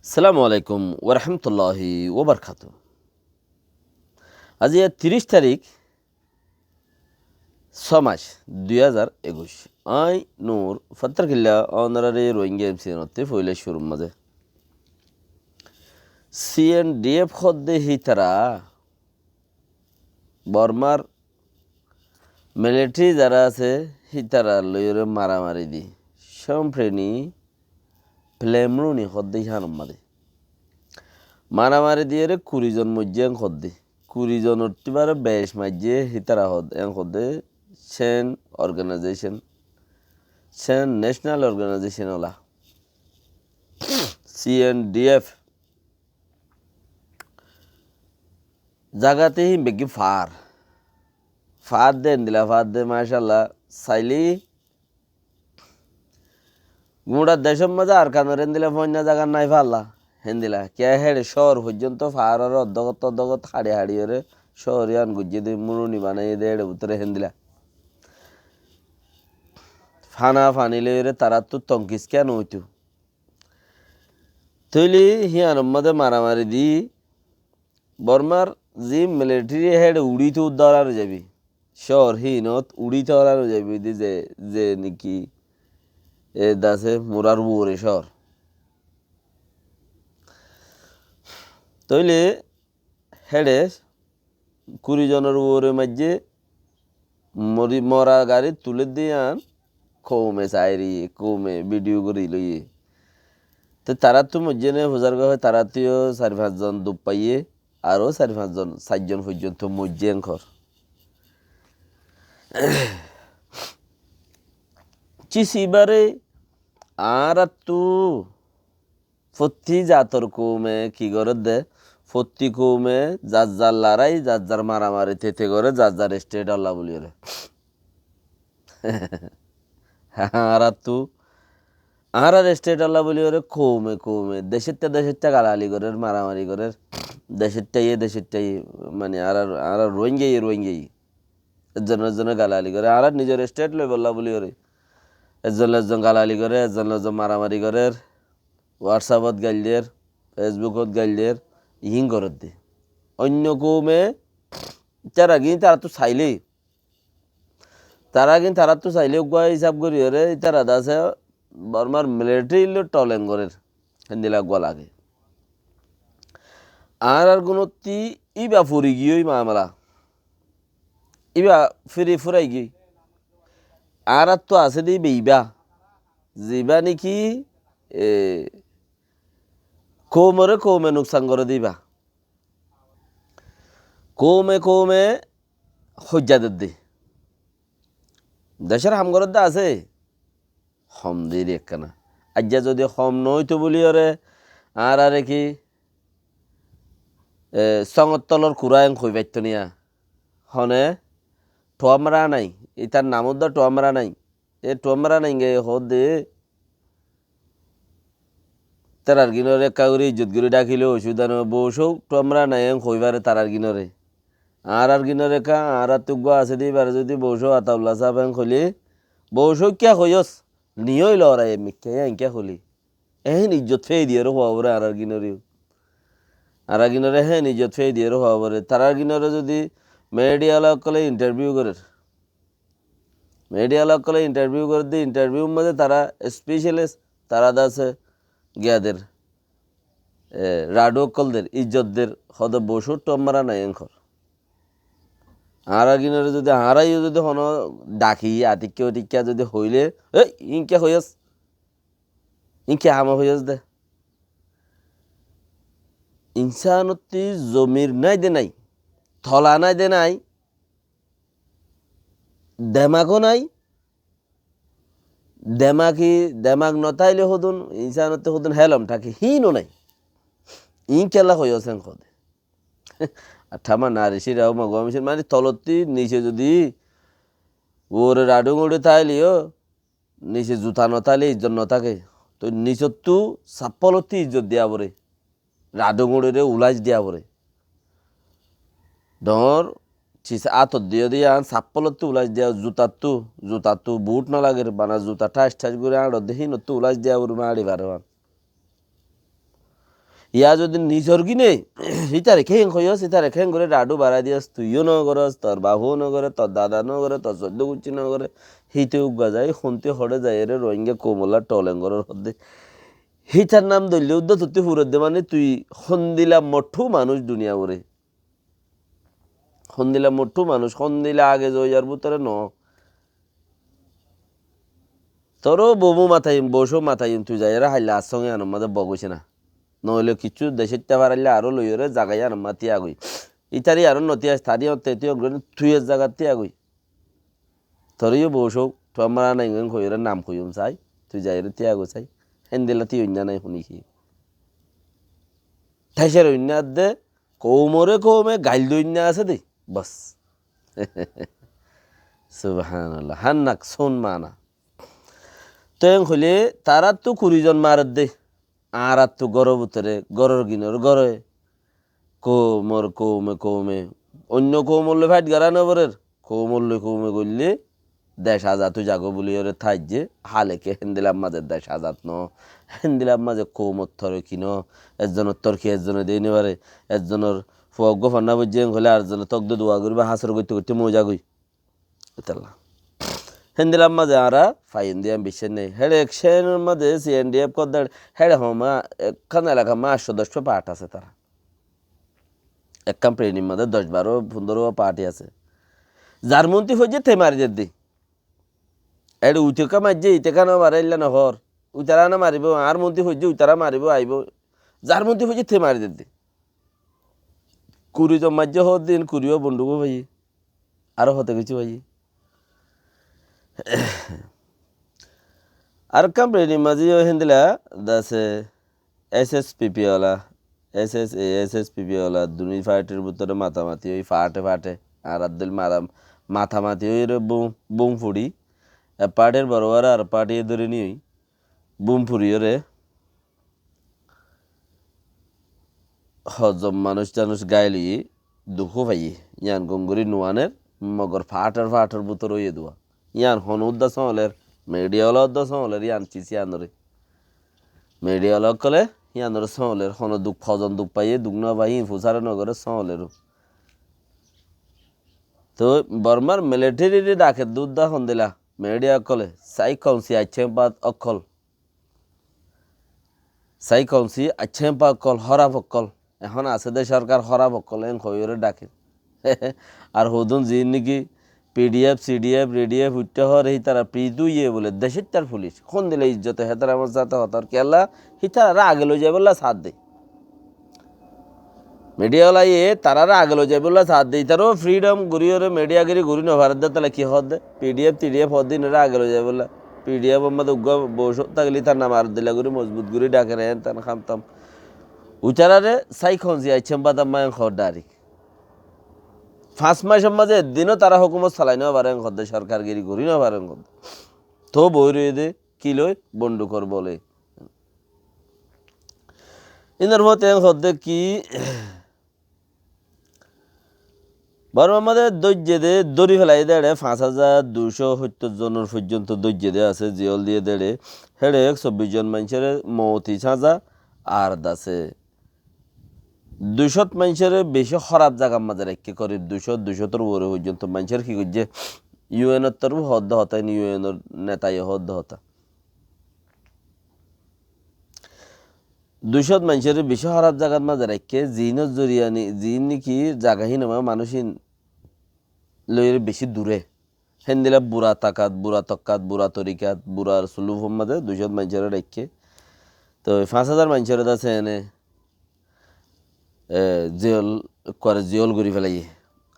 আসসালামু আলাইকুম ওরহমতুল্লাহি ওবরকাত। আজ 30 তারিখ 6 মাস 2021। আই নূর ফত্তর কিল্লা অনারারি রোহিঙ্গা এমসিনতে ফইলে শুরুর মাঝে সিএনডিএফ খদ্দে হিতারা বর্মার মিলিটারি যারা আছে হিতারা লইরে মারামারি দি সম্প্রেণী ফ্লেমরুনি খদ্দে হানুম মাদে মারামারি দিয়ে 20 জন মজ্জেন খদ্দে 20 জনের তিবারে বেশ মাঝে হিতারা হদ এন খদ্দে সেন অর্গানাইজেশন সেন ন্যাশনাল অর্গানাইজেশন ওলা সিএনডিএফ জাগাতে হি বেগি ফার দেন দিলা ফার দে মাশাল্লাহ সাইলি গুড়া দেশের মাঝে আর কানরেন দিলা ফন্যা জায়গা নাই ফাল্লা হেন দিলা কে হেড়ে শহর পর্যন্ত ফার অর্ধগত হাড়ি হাড়িয়ে শহরিয়ান গুজিয়ে দিয়ে মুরুনি বানাই দেড়ে উতরে হেন দিলা ফানা ফানি লইরে তারা তো তঙ্কিস কেন হইতো তৈলি হিয়ান মধ্যে মারামারি দি বর্মার জি মিলিটারি হেড উড়িত উদ্ধার যাবি শহর হিনত উড়িত হরানো যাবি দি যে নাকি এ দাসে মোরার বুরে শহর তৈলে হেডে 20 জনের বুরে মাঝে মরা গাড়ি তুলে দিয়ে আন কৌমে চাইরি কৌমে ভিডিও করি লইয়ে তো তারা তো মজ্জেনে হোজার হয় তারা তুইও 4-5 জন দুপ পাইয়ে আরও 4-5 জন 7 জন পর্যন্ত মজ্জেন খর চিসিবারে আর তু ফত্তি জাতর কৌমে কি করে দে ফত্তি কৌমে যার লড়াই যার মারামারি তেতে করে যার স্টেট আল্লাহ বলি রে আর তু আর স্টেট আল্লাহ বলি রে কৌমে দেশেরটা গালালি করে মারামারি করে দেশেরটাই মানে আর রোহিঙ্গাই এজন গালালি করে আর নিজের স্টেট লই বললা বলি রে একজন গালালি করে একজন মারামারি করে হোয়াটসঅ্যাপত গাইলের ফেসবুকত গাইলের ইহিং করত দে অন্য কৌমে তারা তো চাইলেই তারা তো চাইলে গুয়া হিসাব করি রে তারা আছে বর্মার মিলিটারি টলেন করে হেন্দিলা গুয়া লাগে আর গুণতি ইবা ফুরি গিয়ে মামলা ইবা ফিরি ফুরাই গিয়ে আর তো আছে দি বেইবা যিবা নাকি কৌমে নোকসান করে দিবা কৌমে হজ্জাদের দি দেশের হামগরত দা আছে হম দির একখানা আজ্ঞা যদি হম নইতো বলি ওরে আর কি সঙত তলর কুড়ায়ং হই পাইত নিয়া হনে টোয়ামরা নাই ইতার নামত দা টোয়ামরা নাই এ টোয়ামরা নাই গে হদ দে তারার গিনরে কাউরি ইজ্জত গুরি ডাকিলে অসুবিধা নয় বসেও টোয়ামরা নাই হইবারে তারার গিনরে আর গিনরে কা আর তুগ্য আছে দিবারে যদি বসো আতাউল্লা সাহেব খলি বসো কিয়া হইস নিয়ই লড়াই মিথ্যা ইনকা হলি এহেন ইজ্জত ফেই দিয়ে হওয়া বলে আর গিনরে হেন ইজ্জত ফেই দিয়ে হওয়া বলে তারার গিনরে যদি মিডিয়া কলে ইন্টারভিউ করে দি ইন্টারভিউর মধ্যে তারা স্পেশালিস্ট তারা আছে গিয়াদের রাডো কলদের ইজ্জতদের হদ বসু টমারা নাই এঙ্কর আর গিনরে যদি হারাইও যদি হন ডাকি আতিক্যা যদি হইলে ইনকে হইয়াস ইনকে হামা হইয়াস দে ইনসানতি জমির নাই দে নাই থলা নাই দে নাই দেমাগও নাই দেমাগ নতাইলে হদুন ইনসানতে হদুন হেলম থাকে হিনও নাই ইন কেলা হইয়াছেন খদে ঠামা নারিসি রাও মাগুয়ামিসির মানে তলতি নিচে যদি ওরে রাডুং উড়ে তাইলিও নিচে জুতা নতাইলে ইজ্জত নথাকে তো নিচত তু সাপ্পলতি ইজ্জত দিয়া পরে রাডুং উড়ে উলাইজ দিয়া পরে ডর আতর দিয়ে আন সাপ্পলতো উলাইজ দিয়া জুতাতো বুট না লাগে বানা জুতা ঠাস করে আড় দেখি নতো উলাইজ দিয়া ওর মাড়ি পারে ইয়া যদি নিজর কিনে ইতারে খেং খইস ইতারে খেং করে ডাডু বাড়াই দিয়াস তুইও ন করস তোর বাহুও ন করে তোর দাদা ন করে তোর চোদ্দ গুচ্ছি ন করে হিতে উগা যায় শুনতে হরে যায় রে রোহিঙ্গা কোমলা টলেঙ্গরের হদ্দে হিতার নাম ধরলে উদ্দ তুই ফুরত দে মানে তুই সন্দিলা মঠু মানুষ দুনিয়া ওরে সন্দিলা মঠু মানুষ সন্দিলা আগে জয়ার ভিতরে ন তোরও বমু মাথাইম বসো মাথাইম তুই যাই হাইলা আর সঙ্গে আনম মাঝে বগছে না নহলে কিছু দেশের পারাইলে আরো লইরে জাগাই আর মাতি আগুই ইতারি আরো নতি আস তারি তেতিও তুই জায়গাতে আগুই তোরও বসো তো আমার নাই খইরে নাম খইম চাই তুই যাই রে তিয়াগো চাই হেন্দিলা তুই অন্য নাই শুনিছি ঠাইসের অন্য দে কৌমরে কৌমে গাইল দৈন্য আছে দে বস সুবহানাল্লাহ হান্নাক সোন মানা তো হলে তারা তো 20 জন মারত দে আর তো গরর ভিতরে গরর গিনর গরে কৌমর কৌমে কৌমে অন্য কৌমল্য ফাইট গারানো বরের কৌমল্য কৌমে করলে দেশ আজাদ তুই জাগো বলি ওরে থাই যে হালেকে হেন্দিলাম মাঝে দেশ আজাদ ন হেন্দিলাম মাঝে কৌমত্থর কিন একজনের তর্কি একজনে দিয়ে নেবারে একজনের ফগ ফান্না বুঝে হলে আরেকজনের তগ্ধ দোয়া করবে হাসর করতে করতে মজা গই এতাল্লা হেন্দিলাম মাঝে আরা ফাইন দিয়ে বিশ্বের নেই হেড়ে একশনের মাঝে CNDF কদার হেড়ে হমা একখান এলাকা মা 810 পার্ট আছে তারা এক কোম্পানির মধ্যে 10-12-15 পার্টি আছে যার মন্ত্রী হয়ে যে মারি দি এটা উঠেকা মারছে ইটেকা না মারাইলা না হর উতারা না মারিব আর মন্ত্রী হয়ে উতারা মারিব আইব যার মন্ত্রী হয়ে মারি দি 20 জন মারছে হর দিন 20 বন্ধুকও ভাই আরো হতে কিছু ভাই আর কোম্পানির মাঝে হিন্দিলা দাসে SSPP ওলা SSPP ওলা দুই ফাইটের ভিতরে মাতামাতি ওই ফাটে আর আব্দুল মাথামাতি ওই বুম ফুড়ি পাটের বড়োয়ার আর পাটিয়ে ধরে নিই বুম ফুড়িও রে হজম মানুষ গাইলি দুঃখ পাই ইয়ান গঙ্গুরি নোয়ানের মগর ফাটার ভিতর ওই দোয়া ইয়ান হন উদ্দাস হলের মেডিয়াওয়ালা উদ্দাস হলের ইয়ান চিসি আনরে মেডিয়াওয়ালা কলে ইয়ানোর সহলের হন দুঃখ ফজন দুঃখ পাইয়ে দুঃখ না পাই ফুসারে নগরের সহলেরও তো বর্মার মিলিটারি ডাকে দুধ দা হন দিলা মেডিয়া কলে সাই কাউন্সি আচ্ছেপাত অকল সাই কাউন্সি আচ্ছেপা অকল হরাপ অকল এখন আছে দে সরকার হরাপ অকল এন খবরে ডাকে আর হদুন যি নাকি PDF CDF রেডিএফ উঠতে হর এই তারা প্রিদু ইয়ে বলে দেশের তার পুলিশ কোন দিলে ইজ্জতে হেতার আমার সাথে হতার কেলা হিতারা আগে লই যায় বললা সাথ দে মিডিয়াওয়ালা ইয়ে তারা আগে লই যায় বললা সাথ দেই তারও ফ্রিডম ঘুরিয়ে মিডিয়াগিরি ঘুরি ন ভারত তাহলে কি হদ দে PDF TDF হদ দিন আগে লই যায় বললা PDF মধ্যে উগ্র বস থাকলে তার নাম আর দিলা ঘুরি মজবুত ঘুরি ডাকে রেন তান খামতাম উচারারে সাইখন জি আইছেন বাদাম মায়ন খড়দারি 5 মাসের মাঝে দিনও তারা হুকুমত চালাই না পারেন খদ্দে সরকারগিরি ঘুরি না পারেন খদ্দে তো বই রয়ে দে কি লই বন্দুকর বলে ইনার মতে খদ্দে কি বরং আমাদের দৈর্য দে দড়ি ফেলাই দেড়ে 5270 জনের পর্যন্ত দৈর্য দে আছে জিয়ল দিয়ে দেড়ে হেড়ে 24 জন মানুষের মৌতি সাজা আর দাসে 200 মানুষের বেশি খারাপ জায়গার মাঝে রেখে করে 200 উপরে পর্যন্ত মানুষের কি করছে UN-এর তরফ হদ্দ হতা UN-এর নেতাই হদ্দ হতা 200 মানুষের বেশি খারাপ জায়গার মাঝে রেখে জিনের জরিয়ানি জিন নাকি জায়গাহীন মানুষহীন লইয়ের বেশি দূরে হেন্দিলা বুড়া তাকাত বুড়া তক্কাত বুড়া তরিকাত বুড়ার সুলুফ মাঝে 200 মানুষের রেখে তো 5000 মানুষের আছে এনে জিয়ল করে জিয়ল ঘুরি ফেলাই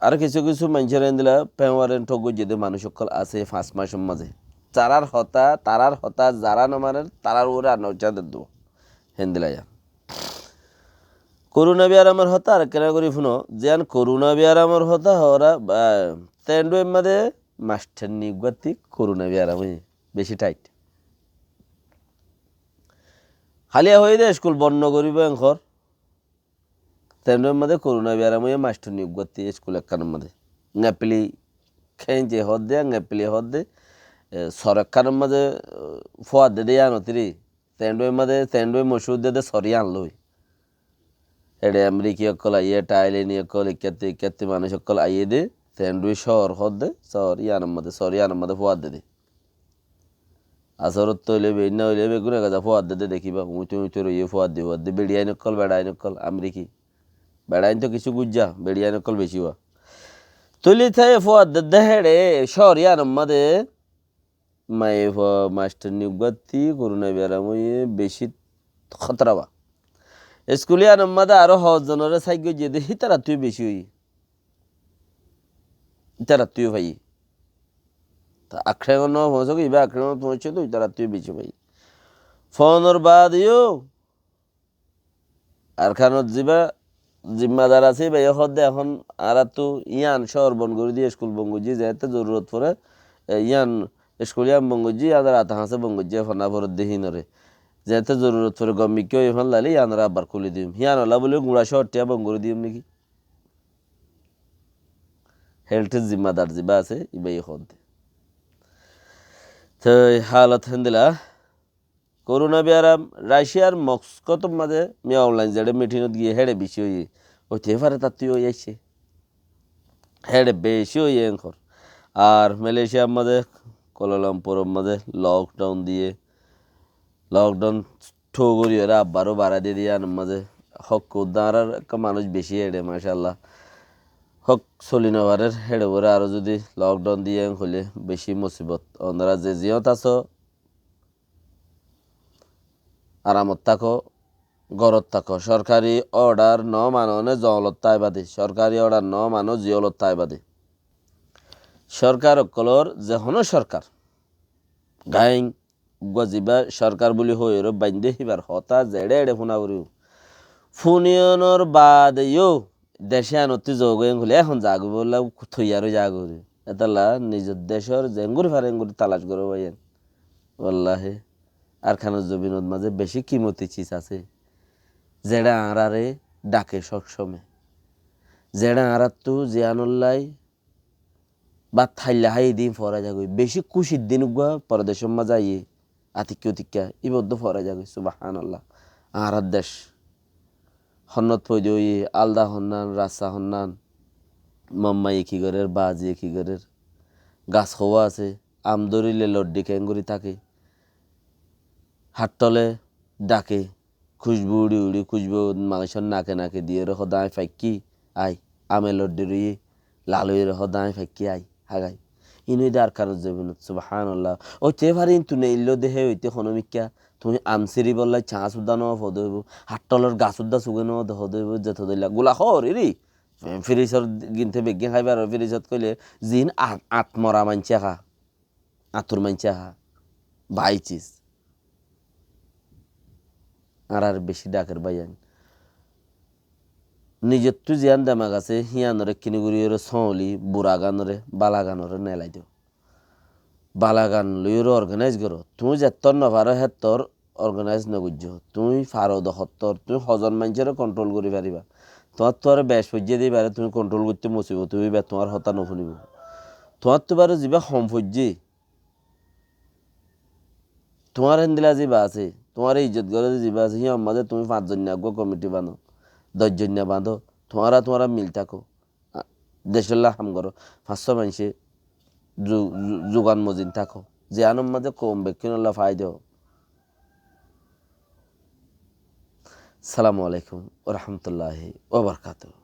আর কিছু কিছু মানুষের দিলা পেওয়ারেন ঠগ যেতে মানুষ সকল আছে 5 মাসের মাঝে তারার হতা যারা নমানের তারার উপরে আর নজাদের দেবো হেন্দিলাইয়া করুণা বিয়ার আমার হতা আর কেনা করি শুনো যেন করুণা বিয়ার আমার হতা ওরা তেন্ডু মাঝে মাস্টার নিগাতি করুণা বিয়ার আমি বেশি টাইট হালিয়া হয়ে দে স্কুল বন্ধ করিব এখর তেমনের মধ্যে করোনা বিয়ারামে মাস্টার নিয়োগ করতে স্কুল একখানের মধ্যে নেপলি খেঁচে হদ দে নেপলি হদ দে সরকারের মাঝে ফোয়া দে আনতিরি তেন্ডুয়ের মাঝে তেন্ডুয়ে মসুর দে সরিয়ে আনলই হেডে আমেরিকি অকল আইয়ে টাইলেনি অকল ইকাতে ইকাতে মানুষ অকল আইয়ে দে স্যান্ডউইচ শহর হদ দে সর ইয়ানের মধ্যে ফোয়াদ দে আসরত তৈলে বেন না হইলে বেগুনে গাজা ফোয়াদ দে দেখিবা উঁচু উঁচু রইয়ে ফোয়াদ দে বেড়িয়াইন অকল বেড়াইন অকল আমেরিকি বেড়াইন তো কিছু গুজ্জা বেড়িয়াইন অকল বেশি হওয়া তুলি থাই ফোয়াদ দে হেডে শহর ইয়ানের মধ্যে মায়ে মাস্টার নিউগাতি করুণা বেড়াম বেশি খতরাবা স্কুলিয়া নম্মাদা আরো হজনের সাইগ যে দেখি তারা তুই বেশি হই তারা তুই ভাই আখ্যান পৌঁছো ইবা আখ্যান পৌঁছে তো তারা তুই বেশি ভাই ফোনের বাদ ইও আর খানত যাবা জিম্মাদার আছে ভাই হদে এখন আর তো ইয়ান শহর বন করে দিয়ে স্কুল বঙ্গুজি যেতে জরুরত পড়ে ইয়ান স্কুলিয়ান বঙ্গুজি আদার আতা হাসে বঙ্গুজি ফনা ভর দেহি নরে যেতে জরুরত পড়ে গম্মিকেও এখন লালি ইয়ানরা আবার খুলে দিম হিয়ান ওলা বলে গুড়া শহরটিয়া বঙ্গুরি দিম নাকি হেল্থের জিম্মাদার জিবা আছে ইবাই হদে তো হালত হেন্দিলা করোনা বিয়ারাম রাশিয়ার মস্কোর মাঝে মিয়া অনলাইন যেটা মিটিংত গিয়ে হেডে বেশি হয়ে হইতে পারে তার তুই হয়ে আইসে হেডে বেশি হয়ে এখর আর মালয়েশিয়ার মাঝে কোলালামপুরের মাঝে লকডাউন ঠো করি ওরা আবারও বাড়া দিয়ে দিয়ে আনার মাঝে হক উদ্ধার একটা মানুষ বেশি হেডে মাশাল্লাহ হক চলি নেওয়ারের হেডে করে আরও যদি লকডাউন দিয়ে হলে বেশি মুসিবত ওনারা যে জিয়ত আছো আরামত থাকো গরত থাকো সরকারি অর্ডার ন মাননে জলত তাইবাদে সরকারি অর্ডার ন মানো জিয়লত তাইবাদে সরকার অকলর যেহনো সরকার গাইং গজিবা সরকার বুলি হইর বাইন্দে হিবার হতা জেড়ে এড়ে ফোনা করিও ফুনিয়নর বাদেও দেশে আনতি যোগেন হলে এখন জাগো বললা থইয়ারও জাগো এতালা নিজের দেশের জেঙ্গুর ফারেঙ্গুর তালাশ করো ভাইয়েন ওল্লাহে আর খানোর জমিনের মাঝে বেশি কিমতি চিজ আছে যেটা আঁরারে ডাকে সবসময় যেটা আঁরার তো জিয়ানুল্লাই বা থাইলা হাই দিন ফরা যাগই বেশি খুশির দিন গুয়া পরদেশের মাঝে আইয়ে আতিক্যা ইবদ্ধ ফরা যাগই সুবহানাল্লাহ আঁরার দেশ হন্নত ফৈদ আলদা হন্নান রাস্তা হন্নান মাম্মাই কি ঘরের বাজি কি ঘরের গাছ খাওয়া আছে আম ধরিলে লড্ডি ক্যাঙ্গুরি থাকে হাটতলে ডাকে খুশবু উড়ি উড়ি খুশবু মাংসর নাকে দিয়ে রেখ দাঁই ফাইকি আই আমে লড্ডি রুই লালুই রেখ দাঁই ফাইকি আই হাগাই ইনুই দার কারণ যাবেন সুবহানাল্লাহ ওইতে পারি তুনে ইল্লো দেহে ওইতে হনমিকা তুমি আমসিরি বললাই চাষ উদ্দান হদ হইব হাটতলের গাছ উদ্দা চুগে ন হদ হইব যেত দিলা গোলা হর রি ফ্রিজর গিনতে বেগিন খাইবে আর ফ্রিজত কইলে জিন আত্মরা মানছে খা আতুর মানছে খা ভাই চিজ আর বেশি ডাকের বাইয়ান নিজের তো জিয়ান দামাগ আছে হিয়ানরে কিনিগুড়িরে সলি বুড়া গানরে বালা গানরে নেলাই দিও বালা গান লইরে অর্গানাইজ করো তুমি যেতর নভারো হেতর অর্গানাইজ নগুজ্য তুমি ফারো দহত্তর তুমি হজন মানুষের কন্ট্রোল করি পারিবা তোমার তো আর বেশ পর্যায়ে দিয়ে পারে তুমি কন্ট্রোল করতে মসিব তুমি তোমার হতা নফুনিব তোমার তো বারে যাবা হম পর্যায়ে তোমার হেন্দিলা যাবা আছে তোমার ইজ্জত করে যাবা আছে হিয়ার মাঝে তুমি 5 জন আগ কমিটি বাঁধো 10 জন বাঁধো তোমারা মিল থাকো দেশের হাম করো 500 মানুষে যোগান মজিন থাকো যে আনম মাঝে কম বেকিনল্লা ফায়দা সালামু আলাইকুম ওয়া রাহমাতুল্লাহি ওয়া বারাকাতুহু